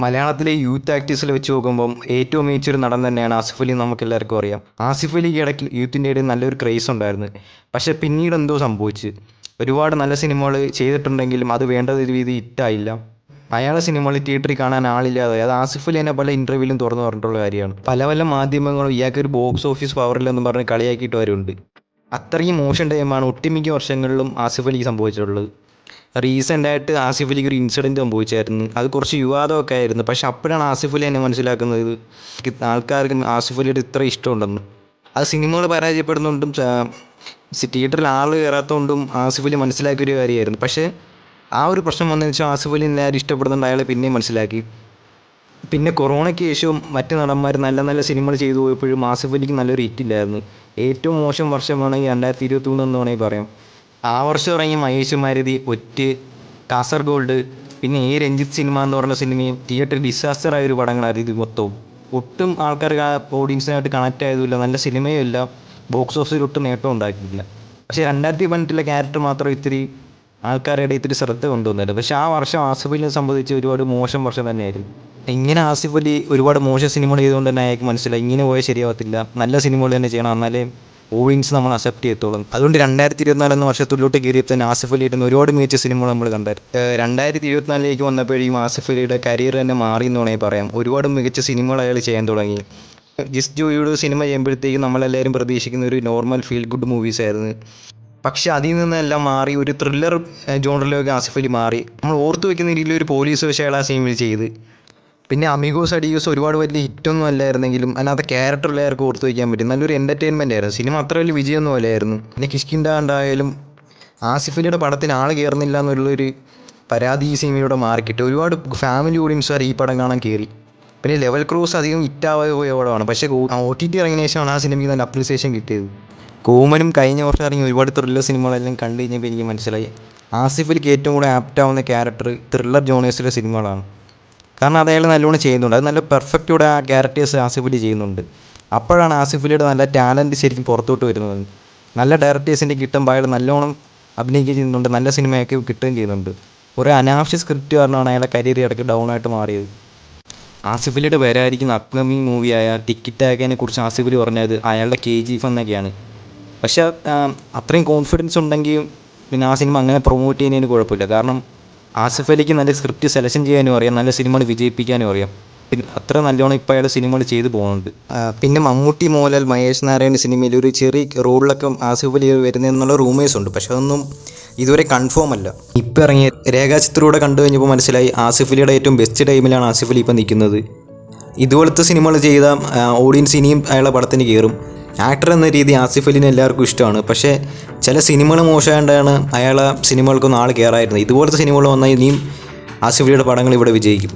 മലയാളത്തിലെ യൂത്ത് ആക്ടേഴ്സിൽ വെച്ച് നോക്കുമ്പം ഏറ്റവും മികച്ചൊരു നടൻ തന്നെയാണ് ആസിഫ് അലി. നമുക്ക് എല്ലാവർക്കും അറിയാം. ആസിഫ് അലിക്ക് ഇടയ്ക്ക് യൂത്തിൻ്റെ ഇടയിൽ നല്ലൊരു ക്രേസ് ഉണ്ടായിരുന്നു. പക്ഷേ പിന്നീട് എന്തോ സംഭവിച്ചു. ഒരുപാട് നല്ല സിനിമകൾ ചെയ്തിട്ടുണ്ടെങ്കിലും അത് വേണ്ട രീതി ഹിറ്റായില്ല. അയാളെ സിനിമകൾ തിയേറ്ററിൽ കാണാൻ ആളില്ലാതെ, അത് ആസിഫ് അലി തന്നെ പല ഇൻ്റർവ്യൂവിലും തുറന്നു പറഞ്ഞിട്ടുള്ള കാര്യമാണ്. പല മാധ്യമങ്ങളും ഇയാൾക്കൊരു ബോക്സ് ഓഫീസ് പവറില്ലെന്ന് പറഞ്ഞ് കളിയാക്കിയിട്ട് വരുന്നുണ്ട്. അത്രയും മോശം ടൈമാണ് ഒട്ടുമിക്ക വർഷങ്ങളിലും ആസിഫ് അലിക്ക് സംഭവിച്ചിട്ടുള്ളത്. റീസെൻ്റായിട്ട് ആസിഫ് അലിക്ക് ഒരു ഇൻസിഡൻറ്റ് സംഭവിച്ചായിരുന്നു. അത് കുറച്ച് വിവാദമൊക്കെ ആയിരുന്നു. പക്ഷെ അപ്പോഴാണ് ആസിഫ് അലി എന്നെ മനസ്സിലാക്കുന്നത് ആൾക്കാർക്ക് ആസിഫ് അലിയുടെ ഇത്ര ഇഷ്ടമുണ്ടെന്ന്. അത് സിനിമകൾ പരാജയപ്പെടുന്നതുകൊണ്ടും തിയേറ്ററിൽ ആൾ കയറാത്തതുകൊണ്ടും ആസിഫ് അലി മനസ്സിലാക്കിയൊരു കാര്യമായിരുന്നു. പക്ഷേ ആ ഒരു പ്രശ്നം വന്നതെന്ന് വെച്ചാൽ ആസിഫ് അലി എല്ലാവരും ഇഷ്ടപ്പെടുന്നുണ്ട്, അയാളെ പിന്നെയും മനസ്സിലാക്കി. പിന്നെ കൊറോണയ്ക്ക് ശേഷവും മറ്റ് നടന്മാർ നല്ല സിനിമകൾ ചെയ്തു പോയപ്പോഴും ആസിഫ് അലിക്ക് നല്ലൊരു ഹിറ്റില്ലായിരുന്നു. ഏറ്റവും മോശം വർഷമാണെങ്കിൽ 2023 എന്ന് വേണമെങ്കിൽ പറയാം. ആ വർഷം ഇറങ്ങിയ മഹേഷ് മാരുതി, ഒറ്റ്, കാസർഗോഡ്, പിന്നെ രഞ്ജിത്ത് സിനിമ എന്ന് പറഞ്ഞ സിനിമയും തിയേറ്ററിൽ ഡിസാസ്റ്ററായ ഒരു പടങ്ങളായിരുന്നു ഇത് മൊത്തവും. ഒട്ടും ആൾക്കാർക്ക് ആ ഓഡിയൻസിനായിട്ട് കണക്റ്റ് ആയതുമില്ല, നല്ല സിനിമയും ഇല്ല, ബോക്സ് ഓഫീസിൽ ഒട്ടും നേട്ടം ഉണ്ടാക്കിയില്ല. പക്ഷേ 2018 ക്യാരക്ടർ മാത്രം ഇത്തിരി ആൾക്കാരുടെ ഇത്തിരി ശ്രദ്ധ കൊണ്ടുവന്നത്. പക്ഷേ ആ വർഷം ആസിഫ് അലിയെ സംബന്ധിച്ച് ഒരുപാട് മോശം വർഷം തന്നെയായിരുന്നു. ഇങ്ങനെ ആസിഫ് അലി ഒരുപാട് മോശം സിനിമകൾ ചെയ്തുകൊണ്ട് തന്നെ അയാൾക്ക് മനസ്സിലായി ഇങ്ങനെ പോയാൽ ശരിയാവത്തില്ല, നല്ല സിനിമകൾ തന്നെ ചെയ്യണം, എന്നാലേ ഓഡിയൻസ് നമ്മൾ അക്സെപ്റ്റ് ചെയ്യത്തോളും. അതുകൊണ്ട് 2024 എന്ന വർഷത്തിലോട്ട് കയറിയപ്പോൾ തന്നെ ആസിഫ് അലിയുടെ ഒരുപാട് മികച്ച സിനിമകൾ നമ്മൾ കണ്ടായിരുന്നു. 2024 വന്നപ്പോഴേക്കും ആസിഫ് അലിയുടെ കരിയർ തന്നെ മാറി എന്ന് വേണമെങ്കിൽ പറയാം. ഒരുപാട് മികച്ച സിനിമകൾ അയാൾ ചെയ്യാൻ തുടങ്ങി. ജിസ് ജോയിയുടെ സിനിമ ചെയ്യുമ്പോഴത്തേക്കും നമ്മളെല്ലാവരും പ്രതീക്ഷിക്കുന്ന ഒരു നോർമൽ ഫീൽ ഗുഡ് മൂവീസ് ആയിരുന്നു. പക്ഷേ അതിൽ നിന്നെല്ലാം മാറി ഒരു ത്രില്ലർ ജോണറിലേക്ക് ആസിഫ് അലി മാറി. നമ്മൾ ഓർത്തു വയ്ക്കുന്ന രീതിയിൽ ഒരു പോലീസ് വേഷം അയാൾ ആ സിനിമയിൽ ചെയ്ത്. പിന്നെ അമിഗോസ് അഡിഗോസ് ഒരുപാട് വലിയ ഹിറ്റൊന്നും അല്ലായിരുന്നെങ്കിലും അതിനകത്ത് ക്യാരക്ടർ എല്ലാവർക്കും ഓർത്ത് വയ്ക്കാൻ പറ്റും. നല്ലൊരു എൻ്റർടൈൻമെൻ്റ് ആയിരുന്നു. സിനിമ അത്ര വലിയ വിജയമൊന്നും അല്ലായിരുന്നു. പിന്നെ കിഷ്കിന്ദ ഉണ്ടായാലും ആസിഫ് അലിയുടെ പടത്തിന് ആൾ കയറുന്നില്ല എന്നുള്ളൊരു പരാതി ഈ സിനിമയിലൂടെ മാറിക്കിട്ടി. ഒരുപാട് ഫാമിലി ഓഡിയൻസ് വരെ ഈ പടം കാണാൻ കയറി. പിന്നെ ലെവൽ ക്രോസ് അധികം ഹിറ്റാവാതെ പോയ പടമാണ്. പക്ഷേ OTT ഇറങ്ങിയ ശേഷമാണ് ആ സിനിമയ്ക്ക് നല്ല അപ്രിസിയേഷൻ കിട്ടിയത്. കൂമനും കഴിഞ്ഞ വർഷം ഇറങ്ങി ഒരുപാട് ത്രില്ലർ സിനിമകളെല്ലാം കണ്ടു കഴിഞ്ഞപ്പോൾ എനിക്ക് മനസ്സിലായി ആസിഫ് അലിക്ക് ഏറ്റവും കൂടുതൽ ആപ്റ്റാവുന്ന ക്യാരക്ടർ ത്രില്ലർ ജോണേഴ്സിലെ സിനിമകളാണ്. കാരണം അത് അയാൾ നല്ലോണം ചെയ്യുന്നുണ്ട്. അത് നല്ല പെർഫെക്റ്റോടെ ആ ക്യാരക്ടേഴ്സ് ആസിഫ് അലി ചെയ്യുന്നുണ്ട്. അപ്പോഴാണ് ആസിഫ് അലിയുടെ നല്ല ടാലൻറ്റ് ശരിക്കും പുറത്തോട്ട് വരുന്നത്. നല്ല ഡയറക്ടേഴ്സിൻ്റെ കിട്ടുമ്പോൾ അയാൾ നല്ലോണം അഭിനയിക്കുകയും ചെയ്യുന്നുണ്ട്, നല്ല സിനിമയൊക്കെ കിട്ടുകയും ചെയ്യുന്നുണ്ട്. ഒരു അനാവശ്യ സ്ക്രിപ്റ്റ് കാരണമാണ് അയാളുടെ കരിയർ ഇടയ്ക്ക് ഡൗൺ ആയിട്ട് മാറിയത്. ആസിഫ് അലിയുടെ വരായിരിക്കുന്ന അപ്കമിങ് മൂവിയായ ടിക്കി ടാക്കിനെ കുറിച്ച് ആസിഫ് അലി പറഞ്ഞത് അയാളുടെ KGF എന്നൊക്കെയാണ്. പക്ഷേ അത്രയും കോൺഫിഡൻസ് ഉണ്ടെങ്കിൽ പിന്നെ ആ സിനിമ അങ്ങനെ പ്രൊമോട്ട് ചെയ്യുന്നതിന് കുഴപ്പമില്ല. കാരണം ആസിഫ് അലിക്ക് നല്ല സ്ക്രിപ്റ്റ് സെലക്ഷൻ ചെയ്യാനും അറിയാം, നല്ല സിനിമകൾ വിജയിപ്പിക്കാനും അറിയാം. പിന്നെ അത്ര നല്ലോണം ഇപ്പോൾ അയാൾ സിനിമകൾ ചെയ്തു പോകുന്നുണ്ട്. പിന്നെ മമ്മൂട്ടി, മോഹൻലാൽ, മഹേഷ് നാരായണ സിനിമയിൽ ഒരു ചെറിയ റോളിലൊക്കെ ആസിഫ് അലി വരുന്നതെന്നുള്ള റൂമേഴ്സ് ഉണ്ട്. പക്ഷെ അതൊന്നും ഇതുവരെ കൺഫേം അല്ല. ഇപ്പോൾ ഇറങ്ങിയ രേഖാചിത്രത്തിലൂടെ കണ്ടു കഴിഞ്ഞപ്പോൾ മനസ്സിലായി ആസിഫ് അലിയുടെ ഏറ്റവും ബെസ്റ്റ് ടൈമിലാണ് ആസിഫ് അലി ഇപ്പോൾ നിൽക്കുന്നത്. ഇതുപോലത്തെ സിനിമകൾ ചെയ്ത ഓഡിയൻസ് ഇനിയും അയാളുടെ പടത്തിന് കയറും. ആക്ടർ എന്ന രീതി ആസിഫ് അലിനെ എല്ലാവർക്കും ഇഷ്ടമാണ്. പക്ഷേ ചില സിനിമകൾ മോശമായതുകൊണ്ടാണ് അയാളെ സിനിമകൾക്കൊന്നും ആൾ കയറായിരുന്നത്. ഇതുപോലത്തെ സിനിമകൾ വന്നാൽ ഇനിയും ആസിഫ് അലിയുടെ പടങ്ങൾ ഇവിടെ വിജയിക്കും.